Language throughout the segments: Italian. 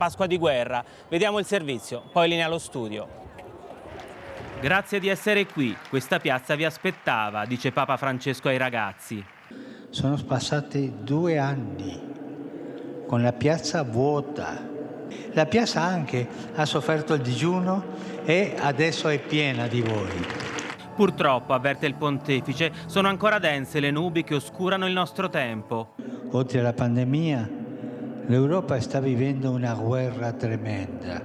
Pasqua di guerra. Vediamo il servizio, poi linea allo studio. Grazie di essere qui, questa piazza vi aspettava, dice Papa Francesco ai ragazzi. Sono passati 2 anni con la piazza vuota. La piazza anche ha sofferto il digiuno e adesso è piena di voi. Purtroppo, avverte il pontefice, sono ancora dense le nubi che oscurano il nostro tempo. Oltre alla pandemia, l'Europa sta vivendo una guerra tremenda.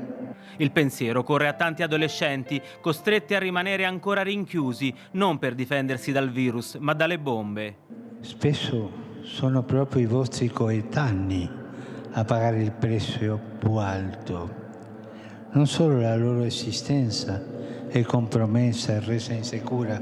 Il pensiero corre a tanti adolescenti costretti a rimanere ancora rinchiusi, non per difendersi dal virus, ma dalle bombe. Spesso sono proprio i vostri coetanei a pagare il prezzo più alto. Non solo la loro esistenza è compromessa e resa insicura,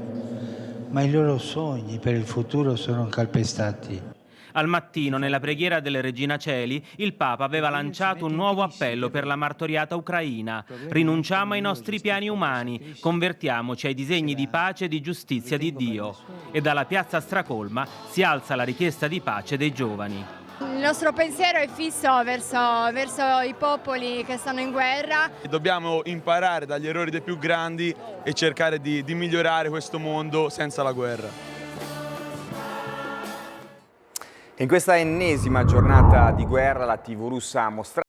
ma i loro sogni per il futuro sono calpestati. Al mattino, nella preghiera del Regina Celi, il Papa aveva lanciato un nuovo appello per la martoriata Ucraina. Rinunciamo ai nostri piani umani, convertiamoci ai disegni di pace e di giustizia di Dio. E dalla piazza stracolma si alza la richiesta di pace dei giovani. Il nostro pensiero è fisso verso i popoli che stanno in guerra. Dobbiamo imparare dagli errori dei più grandi e cercare di migliorare questo mondo senza la guerra. In questa ennesima giornata di guerra la TV russa ha mostrato